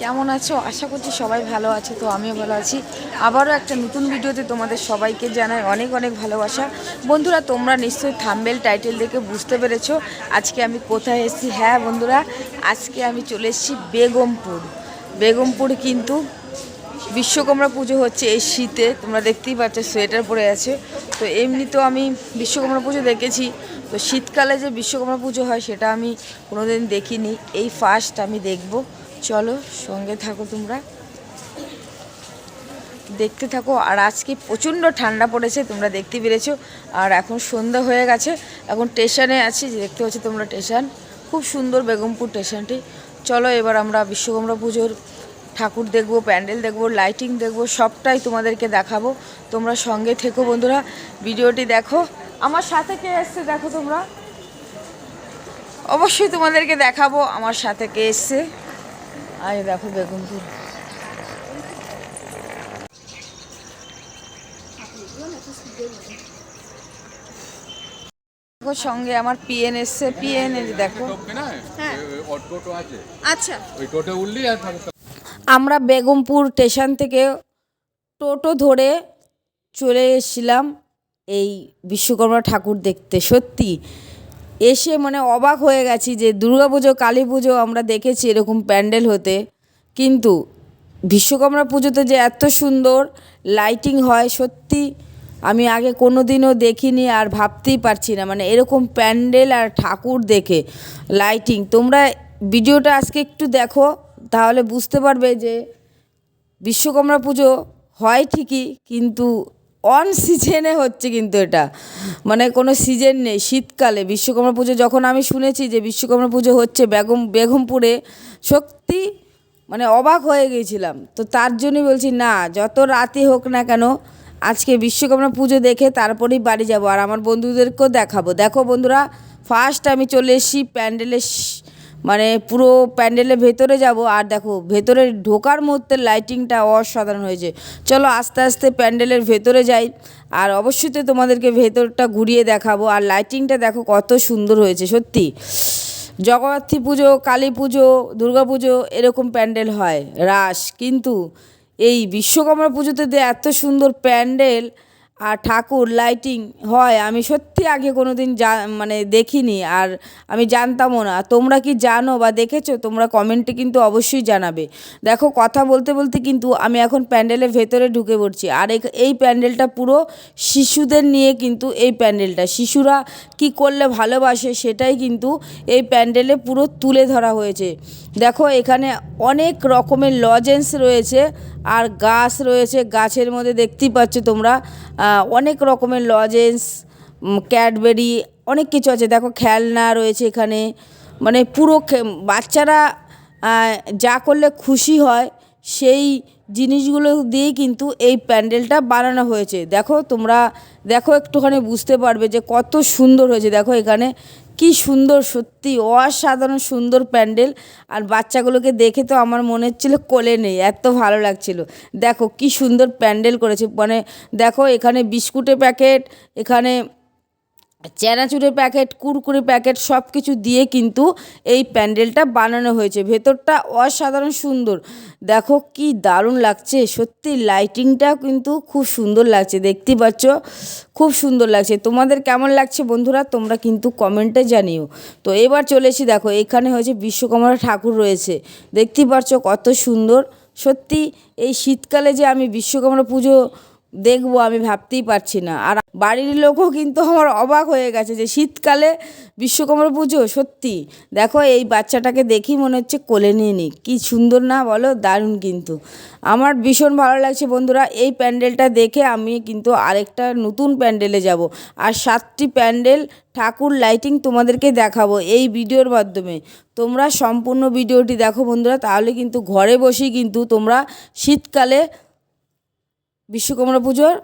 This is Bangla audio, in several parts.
কেমন আছো? আশা করছি সবাই ভালো আছে। তো আমিও ভালো আছি। আবারও একটা নতুন ভিডিওতে তোমাদের সবাইকে জানাই অনেক অনেক ভালোবাসা। বন্ধুরা, তোমরা নিশ্চয়ই থাম্বনেল টাইটেল দেখে বুঝতে পেরেছো আজকে আমি কোথায় এসেছি। হ্যাঁ বন্ধুরা, আজকে আমি চলে এসেছি বেগমপুর কিন্তু বিশ্বকর্মা পুজো হচ্ছে এই শীতে। তোমরা দেখতেই পাচ্ছ সোয়েটার পরে আছে। তো এমনি তো আমি বিশ্বকর্মা পুজো দেখেছি, তো শীতকালে যে বিশ্বকর্মা পুজো হয় সেটা আমি কোনোদিন দেখিনি, এই ফার্স্ট আমি দেখব। চলো সঙ্গে থাকো, তোমরা দেখতে থাকো। আর আজকে প্রচণ্ড ঠান্ডা পড়েছে, তোমরা দেখতে পেরেছো। আর এখন সন্ধ্যা হয়ে গেছে, এখন স্টেশনে আছি, যে দেখতে পাচ্ছ তোমরা স্টেশন। খুব সুন্দর বেগমপুর স্টেশনটি। চলো এবার আমরা বিশ্বকর্মা পুজোর ঠাকুর দেখবো, প্যান্ডেল দেখবো, লাইটিং দেখবো, সবটাই তোমাদেরকে দেখাবো। তোমরা সঙ্গে থেকো বন্ধুরা, ভিডিওটি দেখো। আমার সাথে কে এসছে দেখো তোমরা, অবশ্যই তোমাদেরকে দেখাবো আমার সাথে কে এসছে। আজ দেখো বেগমপুর, সঙ্গে আমার পিএন এসছে। পিএন দেখো, হ্যাঁ টোটো আছে, আচ্ছা ওই টোটো উঠলি আর আমরা বেগমপুর স্টেশন থেকে টোটো ধরে চলে এসেছিলাম এই বিশ্বকর্মা ঠাকুর দেখতে। সত্যি এসে মানে অবাক হয়ে গেছি যে দুর্গাপুজো কালী পুজো আমরা দেখেছি এরকম প্যান্ডেল হতে, কিন্তু বিশ্বকর্মা পুজোতে যে এত সুন্দর লাইটিং হয় সত্যি আমি আগে কোনো দিনও দেখিনি আর ভাবতেই পারছি না। মানে এরকম প্যান্ডেল আর ঠাকুর দেখে লাইটিং, তোমরা ভিডিওটা আজকে একটু দেখো, তাহলে বুঝতে পারবে যে বিশ্বকর্মা পুজো হয় ঠিকই, কিন্তু অন সিজনে হচ্ছে। কিন্তু এটা মানে কোনো সিজন নেই। শীতকালে বিশ্বকর্মা পুজো যখন আমি শুনেছি যে বিশ্বকর্মা পুজো হচ্ছে বেগমপুরে, সত্যি মানে অবাক হয়ে গিয়েছিলাম। তো তার জন্যই বলছি না, যত রাতই হোক না কেন আজকে বিশ্বকর্মা পুজো দেখে তারপরেই বাড়ি যাব, আর আমার বন্ধুদেরকেও দেখাবো। দেখো বন্ধুরা, ফার্স্ট আমি চলে এসেছি প্যান্ডেলের, মানে পুরো প্যান্ডেলের ভেতরে যাব। আর দেখো ভেতরে ঢোকার মুহূর্তে লাইটিংটা অসাধারণ হয়েছে। চলো আস্তে আস্তে প্যান্ডেলের ভেতরে যাই, আর অবশ্যই তো তোমাদেরকে ভেতরটা ঘুরিয়ে দেখাবো। আর লাইটিংটা দেখো কত সুন্দর হয়েছে সত্যি। জগদ্ধাত্রী পুজো, কালী পুজো, দুর্গা পুজো এরকম প্যান্ডেল হয় রাস, কিন্তু এই বিশ্বকর্মা পুজোতে যে এত সুন্দর প্যান্ডেল আর ঠাকুর লাইটিং হয় আমি সত্যি আগে কোনো দিন মানে দেখিনি, আর আমি জানতামও না। তোমরা কি জানো বা দেখেছো? তোমরা কমেন্টে কিন্তু অবশ্যই জানাবে। দেখো কথা বলতে বলতে কিন্তু আমি এখন প্যান্ডেলের ভেতরে ঢুকে পড়ছি। আর এই প্যান্ডেলটা পুরো শিশুদের নিয়ে, কিন্তু এই প্যান্ডেলটা শিশুরা কি করলে ভালোবাসে সেটাই কিন্তু এই প্যান্ডেলে পুরো তুলে ধরা হয়েছে। দেখো এখানে অনেক রকমের লজেন্স রয়েছে আর গাছ রয়েছে, গাছের মধ্যে দেখতেই পাচ্ছ তোমরা অনেক রকমের লজেন্স, ক্যাডবেরি অনেক কিছু আছে। দেখো খেলনা রয়েছে এখানে, মানে পুরো বাচ্চারা যা করলে খুশি হয় সেই জিনিসগুলো দিয়েই কিন্তু এই প্যান্ডেলটা বানানো হয়েছে। দেখো তোমরা দেখো, একটুখানি বুঝতে পারবে যে কত সুন্দর হয়েছে। দেখো এখানে কি সুন্দর, সত্যি অসাধারণ সুন্দর প্যান্ডেল। আর বাচ্চাগুলোকে দেখে তো আমার মনে হচ্ছিলো কোলে নেই, এত ভালো লাগছিল। দেখো কি সুন্দর প্যান্ডেল করেছে। মানে দেখো এখানে বিস্কুটের প্যাকেট, এখানে চানাচুরের প্যাকেট, কুরকুরে প্যাকেট সব কিছু দিয়ে কিন্তু এই প্যান্ডেলটা বানানো হয়েছে। ভেতরটা অসাধারণ সুন্দর, দেখো কি দারুণ লাগছে সত্যি। লাইটিংটাও কিন্তু খুব সুন্দর লাগছে, দেখতেই পাচ্ছ খুব সুন্দর লাগছে। তোমাদের কেমন লাগছে বন্ধুরা তোমরা কিন্তু কমেন্টে জানিও। তো এবার চলে এসেছি, দেখো এখানে হয়েছে বিশ্বকর্মা ঠাকুর রয়েছে, দেখতেই পাচ্ছ কত সুন্দর। সত্যি এই শীতকালে যে আমি বিশ্বকর্মা পুজো দেখবো আমি ভাবতেই পারছি না। আর বাড়ির লোকও কিন্তু আমার অবাক হয়ে গেছে যে শীতকালে বিশ্বকর্মা পুজো। সত্যি দেখো এই বাচ্চাটাকে দেখি মনে হচ্ছে কোলে নিয়ে নিই, কী সুন্দর না বলো, দারুণ। কিন্তু আমার ভীষণ ভালো লাগছে বন্ধুরা। এই প্যান্ডেলটা দেখে আমি কিন্তু আরেকটা নতুন প্যান্ডেলে যাব, আর 7টি প্যান্ডেল ঠাকুর লাইটিং তোমাদেরকে দেখাবো এই ভিডিওর মাধ্যমে। তোমরা সম্পূর্ণ ভিডিওটি দেখো বন্ধুরা, তাহলে কিন্তু ঘরে বসেই কিন্তু তোমরা শীতকালে বিশ্বকর্মা পুজোর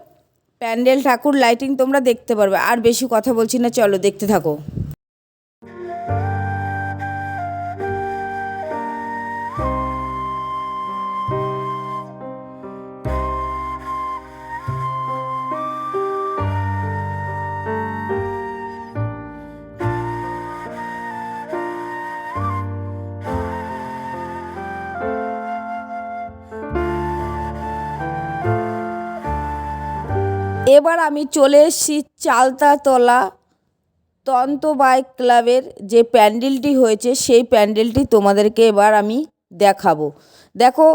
প্যান্ডেল ঠাকুর লাইটিং তোমরা দেখতে পারবে। আর বেশি কথা বলছি না, চলো দেখতে থাকো। এবার আমি চলে এসেছি চালতাতলা তন্তবায় ক্লাবের যে প্যান্ডেলটি হয়েছে সেই প্যান্ডেলটি তোমাদেরকে এবার আমি দেখাবো। দেখো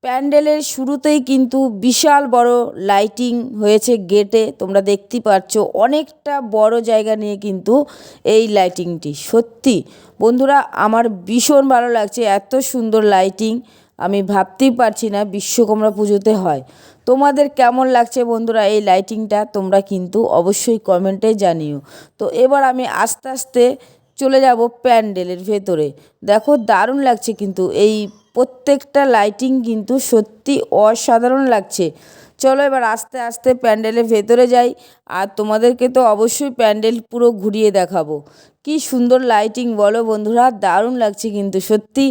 প্যান্ডেলের শুরুতেই কিন্তু বিশাল বড় লাইটিং হয়েছে গেটে, তোমরা দেখতেই পাচ্ছ অনেকটা বড় জায়গা নিয়ে কিন্তু এই লাইটিংটি। সত্যি বন্ধুরা আমার ভীষণ ভালো লাগছে, এত সুন্দর লাইটিং আমি ভাবতেই পারছি না বিশ্বকর্মা পুজোতে হয়। তোমাদের কেমন লাগছে বন্ধুরা এই লাইটিংটা, তোমরা কিন্তু অবশ্যই কমেন্টে জানিও। তো এবার আমি আস্তে আস্তে চলে যাব প্যান্ডেলের ভেতরে। দেখো দারুণ লাগছে কিন্তু এই প্রত্যেকটা লাইটিং কিন্তু সত্যি অসাধারণ লাগছে। চলো এবার আস্তে আস্তে প্যান্ডেলের ভেতরে যাই, আর তোমাদেরকে তো অবশ্যই প্যান্ডেল পুরো ঘুরিয়ে দেখাবো। কি সুন্দর লাইটিং বলো বন্ধুরা, দারুণ লাগছে কিন্তু সত্যি।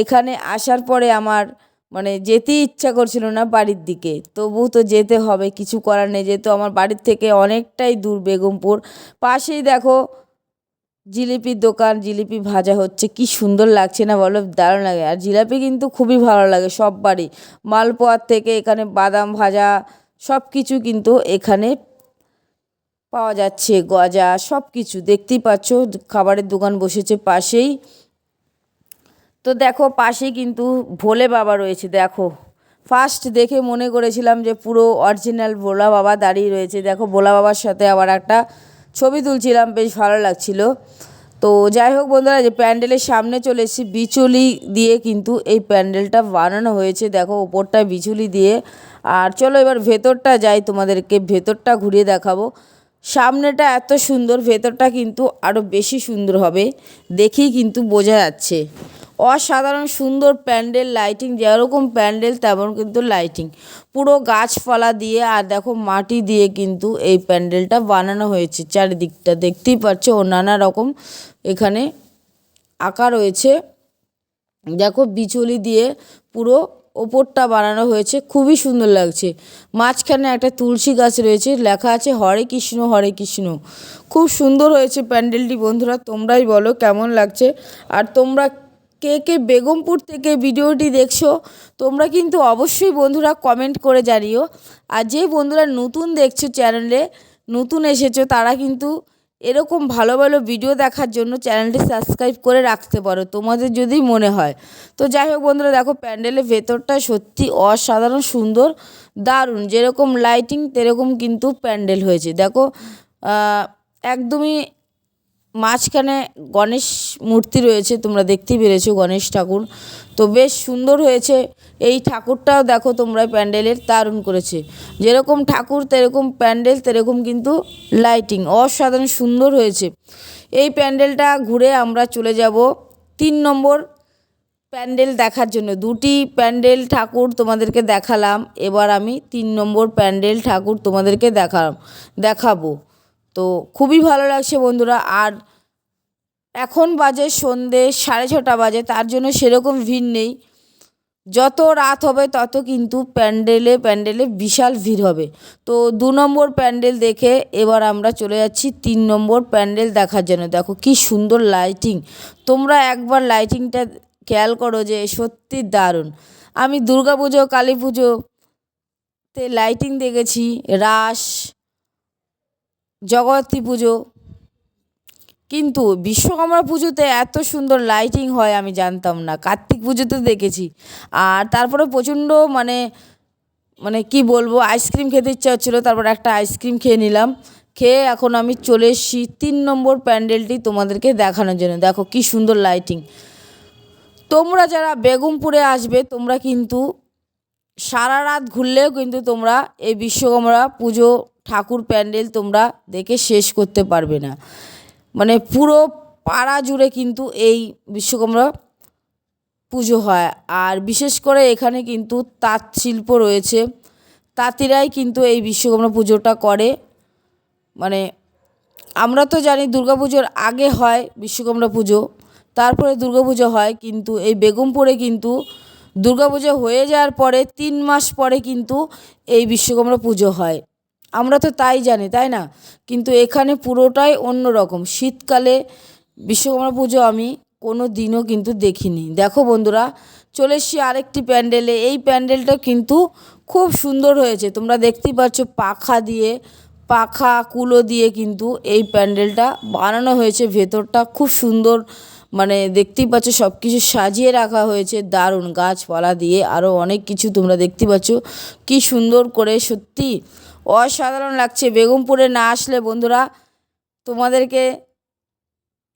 এখানে আসার পরে আমার মানে যেতেই ইচ্ছা করছিল না বাড়ির দিকে, তবু তো যেতে হবে, কিছু করার নেই, যেহেতু আমার বাড়ির থেকে অনেকটাই দূর বেগমপুর। পাশেই দেখো জিলিপির দোকান, জিলিপি ভাজা হচ্ছে, কি সুন্দর লাগছে না বলো, দারুণ লাগে। আর জিলাপি কিন্তু খুবই ভালো লাগে সব বাড়ি, মালপোয়ার থেকে এখানে বাদাম ভাজা সব কিছু কিন্তু এখানে পাওয়া যাচ্ছে, গজা সব কিছু দেখতেই পাচ্ছ, খাবারের দোকান বসেছে পাশেই। তো দেখো পাশেই কিন্তু ভোলে বাবা রয়েছে। দেখো ফার্স্ট দেখে মনে করেছিলাম যে পুরো অরিজিনাল ভোলা বাবা দাঁড়িয়ে রয়েছে। দেখো ভোলা বাবার সাথে আবার একটা ছবি তুলছিলাম, বেশ ভালো লাগছিল। তো যাই হোক বন্ধুরা, যে প্যান্ডেলের সামনে চলে এসেছি, বিচুলি দিয়ে কিন্তু এই প্যান্ডেলটা বানানো হয়েছে। দেখো ওপরটায় বিচুলি দিয়ে। আর চলো এবার ভেতরটা যাই, তোমাদেরকে ভেতরটা ঘুরিয়ে দেখাবো। সামনেটা এত সুন্দর, ভেতরটা কিন্তু আরও বেশি সুন্দর হবে, দেখেই কিন্তু বোঝা যাচ্ছে। অসাধারণ সুন্দর প্যান্ডেল, লাইটিং যেরকম প্যান্ডেল তেমন কিন্তু লাইটিং, পুরো গাছপালা দিয়ে আর দেখো মাটি দিয়ে কিন্তু এই প্যান্ডেলটা বানানো হয়েছে। চারিদিকটা দেখতেই পাচ্ছ ও নানা রকম এখানে আঁকা রয়েছে। দেখো বিচুলি দিয়ে পুরো ওপরটা বানানো হয়েছে, খুবই সুন্দর লাগছে। মাঝখানে একটা তুলসী গাছ রয়েছে, লেখা আছে হরে কৃষ্ণ হরে কৃষ্ণ। খুব সুন্দর হয়েছে প্যান্ডেলটি বন্ধুরা, তোমরাই বলো কেমন লাগছে। আর তোমরা কে কে বেগমপুর থেকে ভিডিওটি দেখছো তোমরা কিন্তু অবশ্যই বন্ধুরা কমেন্ট করে জানিও। আর যে বন্ধুরা নতুন দেখছো চ্যানেলে, নতুন এসেছো, তারা কিন্তু এরকম ভালো ভালো ভিডিও দেখার জন্য চ্যানেলটি সাবস্ক্রাইব করে রাখতে পারো তোমাদের যদি মনে হয়। তো যাই হোক বন্ধুরা, দেখো প্যান্ডেলের ভেতরটা সত্যি অসাধারণ সুন্দর, দারুণ, যেরকম লাইটিং সেরকম কিন্তু প্যান্ডেল হয়েছে। দেখো একদমই মাঝখানে গণেশ মূর্তি রয়েছে, তোমরা দেখতেই পেরেছো গণেশ ঠাকুর। তো বেশ সুন্দর হয়েছে এই ঠাকুরটাও, দেখো তোমরা প্যান্ডেলের দারুণ করেছে। যেরকম ঠাকুর সেরকম প্যান্ডেল, সেরকম কিন্তু লাইটিং অসাধারণ সুন্দর হয়েছে। এই প্যান্ডেলটা ঘুরে আমরা চলে যাব 3 নম্বর প্যান্ডেল দেখার জন্য। দুটি প্যান্ডেল ঠাকুর তোমাদেরকে দেখালাম, এবার আমি 3 নম্বর প্যান্ডেল ঠাকুর তোমাদেরকে দেখাবো। তো খুবই ভালো লাগছে বন্ধুরা। আর এখন বাজে সন্ধে 6:30 বাজে, তার জন্য সেরকম ভিড় নেই। যত রাত হবে তত কিন্তু প্যান্ডেলে বিশাল ভিড় হবে। তো 2 নম্বর প্যান্ডেল দেখে এবার আমরা চলে যাচ্ছি 3 নম্বর প্যান্ডেল দেখার জন্য। দেখো কি সুন্দর লাইটিং, তোমরা একবার লাইটিংটা খেয়াল করো, যে সত্যি দারুণ। আমি দুর্গা পুজো, কালী পুজোতে লাইটিং দেখেছি, রাস, জগদ্ধাত্রী পুজো, কিন্তু বিশ্বকর্মা পুজোতে এত সুন্দর লাইটিং হয় আমি জানতাম না। কার্তিক পুজোতে দেখেছি। আর তারপরে প্রচণ্ড মানে কি বলবো, আইসক্রিম খেতে ইচ্ছা হচ্ছিলো, তারপর একটা আইসক্রিম খেয়ে নিলাম। খেয়ে এখন আমি চলে এসেছি 3 নম্বর প্যান্ডেলটি তোমাদেরকে দেখানোর জন্য। দেখো কি সুন্দর লাইটিং। তোমরা যারা বেগমপুরে আসবে তোমরা কিন্তু সারা রাত ঘুরলেও কিন্তু তোমরা এই বিশ্বকর্মা পুজো ঠাকুর প্যান্ডেল তোমরা দেখে শেষ করতে পারবে না। মানে পুরো পাড়া জুড়ে কিন্তু এই বিশ্বকর্মা পুজো হয়। আর বিশেষ করে এখানে কিন্তু তাঁত শিল্প রয়েছে, তাঁতিরাই কিন্তু এই বিশ্বকর্মা পুজোটা করে। মানে আমরা তো জানি দুর্গাপুজোর আগে হয় বিশ্বকর্মা পুজো, তারপরে দুর্গাপুজো হয়, কিন্তু এই বেগমপুরে কিন্তু দুর্গাপুজো হয়ে যাওয়ার পরে 3 মাস পরে কিন্তু এই বিশ্বকর্মা পুজো হয়। আমরা তো তাই জানি, তাই না? কিন্তু এখানে পুরোটাই অন্য রকম। শীতকালে বিশ্বকর্মা পুজো আমি কোনো দিনও কিন্তু দেখিনি। দেখো বন্ধুরা চলে এসেছি আরেকটি প্যান্ডেলে। এই প্যান্ডেলটা কিন্তু খুব সুন্দর হয়েছে, তোমরা দেখতেই পাচ্ছ পাখা কুলো দিয়ে কিন্তু এই প্যান্ডেলটা বানানো হয়েছে। ভেতরটা খুব সুন্দর, মানে দেখতেই পাচ্ছ সব কিছু সাজিয়ে রাখা হয়েছে দারুণ, গাছপালা দিয়ে আরও অনেক কিছু তোমরা দেখতে পাচ্ছ কি সুন্দর করে, সত্যি অসাধারণ লাগছে। বেগমপুরে না আসলে বন্ধুরা তোমাদেরকে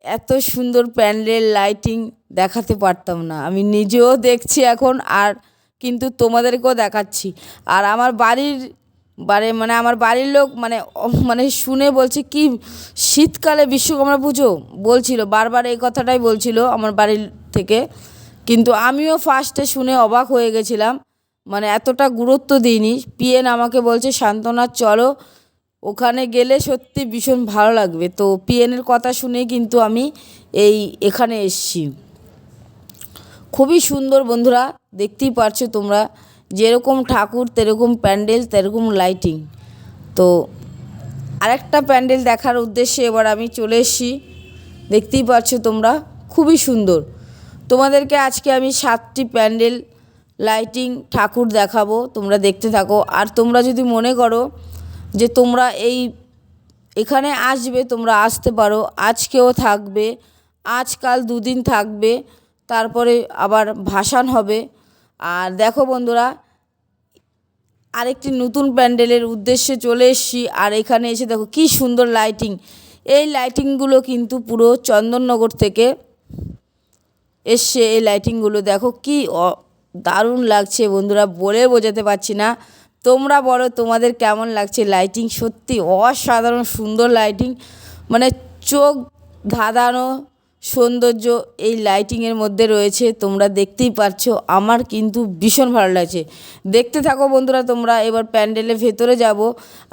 এত সুন্দর প্যান্ডেল লাইটিং দেখাতে পারতাম না। আমি নিজেও দেখছি এখন, আর কিন্তু তোমাদেরকেও দেখাচ্ছি। আর আমার বাড়ির লোক মানে শুনে বলছে কি শীতকালে বিশ্বকর্মা পুজো বলছিল, বারবার এই কথাটাই বলছিল আমার বাড়ির থেকে। কিন্তু আমিও ফার্স্টে শুনে অবাক হয়ে গেছিলাম, মানে এতটা গুরুত্ব দিইনি। পিএন আমাকে বলছে শান্তনা চলো, ওখানে গেলে সত্যি ভীষণ ভালো লাগবে। তো পিএনের কথা শুনেই কিন্তু আমি এখানে এসেছি। খুবই সুন্দর বন্ধুরা, দেখতেই পারছো তোমরা, যেরকম ঠাকুর তেরকম প্যান্ডেল তেরকম লাইটিং। তো আরেকটা প্যান্ডেল দেখার উদ্দেশ্যে এবার আমি চলে এসেছি, দেখতেই পাচ্ছ তোমরা, খুবই সুন্দর। তোমাদেরকে আজকে আমি 7টি প্যান্ডেল লাইটিং ঠাকুর দেখাবো, তোমরা দেখতে থাকো। আর তোমরা যদি মনে করো যে তোমরা এখানে আসবে, তোমরা আসতে পারো, আজকেও থাকবে, আজকাল 2 দিন থাকবে, তারপরে আবার ভাসান হবে। আর দেখো বন্ধুরা, আরেকটি নতুন প্যান্ডেলের উদ্দেশ্যে চলে এসেছি। আর এখানে এসে দেখো কি সুন্দর লাইটিং। এই লাইটিংগুলো কিন্তু পুরো চন্দননগর থেকে এসছে। এই লাইটিংগুলো দেখো কি দারুণ লাগছে বন্ধুরা, বলে বোঝাতে পারছি না। তোমরা বলো তোমাদের কেমন লাগছে লাইটিং? সত্যি অসাধারণ সুন্দর লাইটিং, মানে চোখ ধাঁধানো সৌন্দর্য এই লাইটিংয়ের মধ্যে রয়েছে। তোমরা দেখতেই পাচ্ছো, আমার কিন্তু ভীষণ ভালো লাগছে। দেখতে থাকো বন্ধুরা তোমরা। এবার প্যান্ডেলের ভেতরে যাব।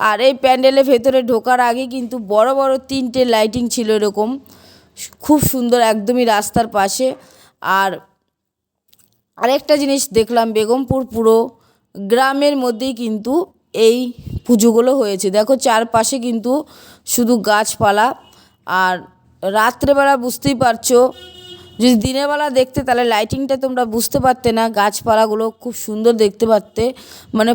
আর এই প্যান্ডেলের ভেতরে ঢোকার আগে কিন্তু বড় বড় 3টে লাইটিং ছিল এরকম, খুব সুন্দর, একদমই রাস্তার পাশে। আর আরেকটা জিনিস দেখলাম, বেগমপুর পুরো গ্রামের মধ্যেই কিন্তু এই পুজোগুলো হয়েছে। দেখো চারপাশে কিন্তু শুধু গাছপালা। আর রাত্রেবেলা বুঝতেই পারছো, যদি দিনের বেলা দেখতে তাহলে লাইটিংটা তোমরা বুঝতে পারতে না, গাছপালাগুলো খুব সুন্দর দেখতে পারতে। মানে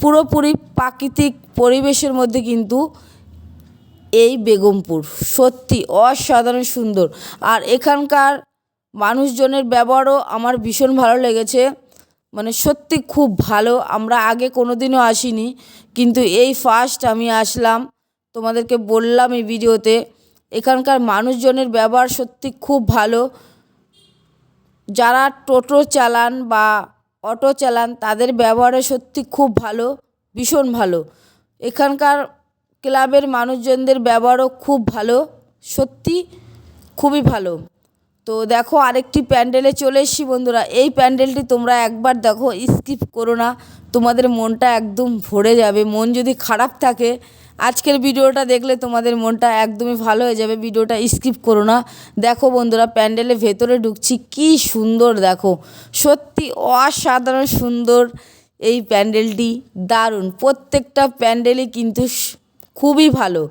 পুরোপুরি প্রাকৃতিক পরিবেশের মধ্যে কিন্তু এই বেগমপুর সত্যি অসাধারণ সুন্দর। আর এখানকার মানুষজনের ব্যবহারও আমার ভীষণ ভালো লেগেছে, মানে সত্যি খুব ভালো। আমরা আগে কোনো দিনও আসিনি, কিন্তু এই ফার্স্ট আমি আসলাম। তোমাদেরকে বললাম এই ভিডিওতে, এখানকার মানুষজনের ব্যবহার সত্যি খুব ভালো। যারা টোটো চালান বা অটো চালান তাদের ব্যবহারও সত্যি খুব ভালো, ভীষণ ভালো। এখানকার ক্লাবের মানুষজনদের ব্যবহারও খুব ভালো, সত্যি খুবই ভালো। তো দেখো আরেকটি প্যান্ডেলে চলে এসেছি বন্ধুরা। এই প্যান্ডেলটি তোমরা একবার দেখো, স্কিপ করো না, তোমাদের মনটা একদম ভরে যাবে। মন যদি খারাপ থাকে আজকের ভিডিওটা দেখলে তোমাদের মনটা একদমই ভালো হয়ে যাবে। ভিডিওটা স্কিপ করো না। দেখো বন্ধুরা, প্যান্ডেলের ভেতরে ঢুকছি, কি সুন্দর দেখো, সত্যি অসাধারণ সুন্দর এই প্যান্ডেলটি, দারুণ। প্রত্যেকটা প্যান্ডেলই কিন্তু খুবই ভালো।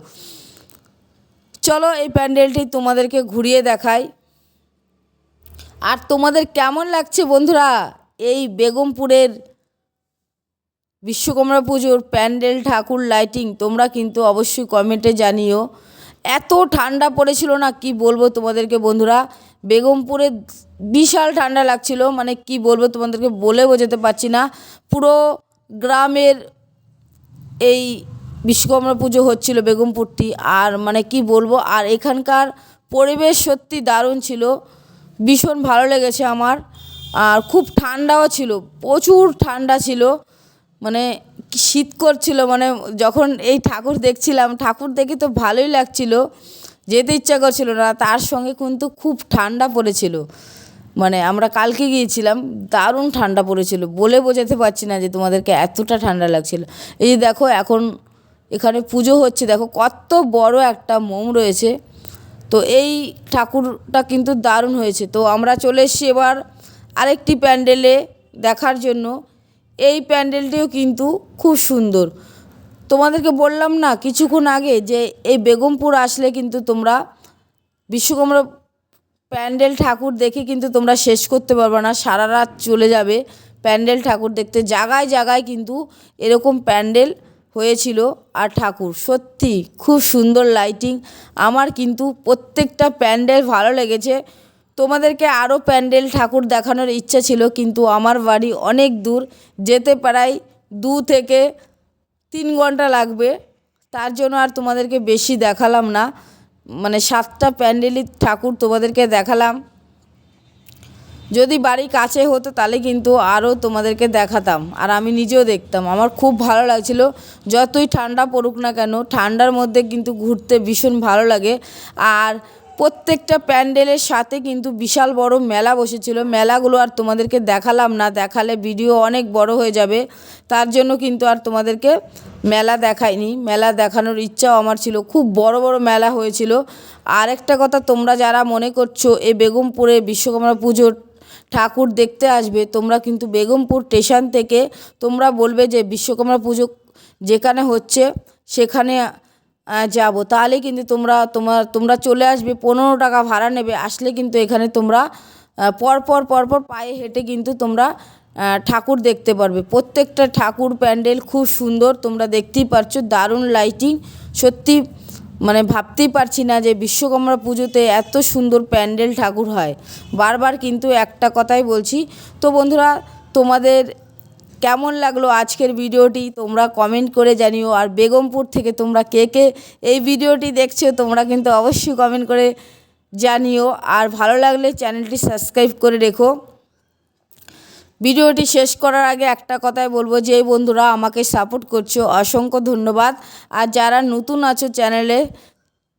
চলো এই প্যান্ডেলটি তোমাদেরকে ঘুরিয়ে দেখাই। আর তোমাদের কেমন লাগছে বন্ধুরা এই বেগমপুরের বিশ্বকর্মা পুজোর প্যান্ডেল ঠাকুর লাইটিং? তোমরা কিন্তু অবশ্যই কমেন্টে জানিও। এত ঠান্ডা পড়েছিল না, কি বলবো তোমাদেরকে বন্ধুরা, বেগমপুরে বিশাল ঠান্ডা লাগছিল, মানে কি বলবো তোমাদেরকে, বলে বোঝাতে পারছি না। পুরো গ্রামের এই বিশ্বকর্মা পুজো হচ্ছিল বেগমপুরটি, আর মানে কি বলবো। আর এখানকার পরিবেশ সত্যি দারুণ ছিল, ভীষণ ভালো লেগেছে আমার। আর খুব ঠান্ডাও ছিল, প্রচুর ঠান্ডা ছিল, মানে শীত করছিল। মানে যখন এই ঠাকুর দেখছিলাম, ঠাকুর দেখে তো ভালোই লাগছিল, যেতে ইচ্ছা করছিল না, তার সঙ্গে কিন্তু খুব ঠান্ডা পড়েছিল। মানে আমরা কালকে গিয়েছিলাম, দারুণ ঠান্ডা পড়েছিল, বলে বোঝাতে পারছি না যে তোমাদেরকে এতটা ঠান্ডা লাগছিল। এই যে দেখো এখন এখানে পুজো হচ্ছে, দেখো কত বড় একটা মোম রয়েছে। তো এই ঠাকুরটা কিন্তু দারুণ হয়েছে। তো আমরা চলে এসেছি এবার আরেকটি প্যান্ডেলে দেখার জন্য। এই প্যান্ডেলটিও কিন্তু খুব সুন্দর। তোমাদেরকে বললাম না কিছুক্ষণ আগে যে এই বেগমপুর আসলে কিন্তু তোমরা বিশ্বকর্মা প্যান্ডেল ঠাকুর দেখে কিন্তু তোমরা শেষ করতে পারবে না, সারা রাত চলে যাবে প্যান্ডেল ঠাকুর দেখতে। জায়গায় জায়গায় কিন্তু এরকম প্যান্ডেল হয়েছিল। আর ঠাকুর সত্যি খুব সুন্দর লাইটিং। আমার কিন্তু প্রত্যেকটা প্যান্ডেল ভালো লেগেছে। তোমাদেরকে আরও প্যান্ডেল ঠাকুর দেখানোর ইচ্ছা ছিল, কিন্তু আমার বাড়ি অনেক দূর, যেতে প্রায় 2 থেকে 3 ঘন্টা লাগবে। তার জন্য আর তোমাদেরকে বেশি দেখালাম না, মানে 7টা প্যান্ডেলই ঠাকুর তোমাদেরকে দেখালাম। যদি বাড়ি কাছে হতো তাহলে কিন্তু আরও তোমাদেরকে দেখাতাম, আর আমি নিজেও দেখতাম। আমার খুব ভালো লাগছিল। যতই ঠান্ডা পড়ুক না কেন, ঠান্ডার মধ্যে কিন্তু ঘুরতে ভীষণ ভালো লাগে। আর প্রত্যেকটা প্যান্ডেলের সাথে কিন্তু বিশাল বড় মেলা বসেছিল। মেলাগুলো আর তোমাদেরকে দেখালাম না, দেখালে ভিডিও অনেক বড় হয়ে যাবে। তার জন্য কিন্তু আর তোমাদেরকে মেলা দেখাইনি। মেলা দেখানোর ইচ্ছাও আমার ছিল, খুব বড় বড় মেলা হয়েছিল। আর একটা কথা, তোমরা যারা মনে করছো এই বেগমপুরে বিশ্বকর্মা পুজোর ঠাকুর দেখতে আসবে, তোমরা কিন্তু বেগমপুর স্টেশন থেকে তোমরা বলবে যে বিশ্বকর্মা পুজো যেখানে হচ্ছে সেখানে যাব, তাহলে কিন্তু তোমরা চলে আসবে। 15 টাকা ভাড়া নেবে। আসলে কিন্তু এখানে তোমরা পরপর পায়ে হেঁটে কিন্তু তোমরা ঠাকুর দেখতে পারবে। প্রত্যেকটা ঠাকুর প্যান্ডেল খুব সুন্দর, তোমরা দেখতেই পারছো, দারুণ লাইটিং। সত্যি মানে ভাবতেই পারছি না যে বিশ্বকর্মা পুজোতে এত সুন্দর প্যান্ডেল ঠাকুর হয়। বারবার কিন্তু একটা কথাই বলছি। তো বন্ধুরা, তোমাদের কেমন লাগলো আজকের ভিডিওটি তোমরা কমেন্ট করে জানিও। আর বেগমপুর থেকে তোমরা কে কে এই ভিডিওটি দেখছো তোমরা কিন্তু অবশ্যই কমেন্ট করে জানিও। আর ভালো লাগলে চ্যানেলটি সাবস্ক্রাইব করে রেখো। ভিডিওটি শেষ করার আগে একটা কথাই বলবো, যে বন্ধুরা আমাকে সাপোর্ট করছো অসংখ্য ধন্যবাদ। আর যারা নতুন আছো চ্যানেলে,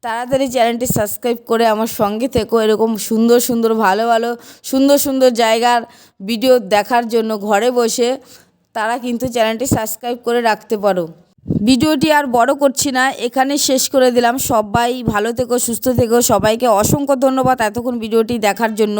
তাড়াতাড়ি চ্যানেলটি সাবস্ক্রাইব করে আমার সঙ্গে থেকো। এরকম সুন্দর ভালো সুন্দর জায়গার ভিডিও দেখার জন্য ঘরে বসে তারা কিন্তু চ্যানেলটি সাবস্ক্রাইব করে রাখতে পারো। ভিডিওটি আর বড় করছি না, এখানে শেষ করে দিলাম। সবাই ভালো থেকো, সুস্থ থেকো। সবাইকে অসংখ্য ধন্যবাদ এতক্ষণ ভিডিওটি দেখার জন্য।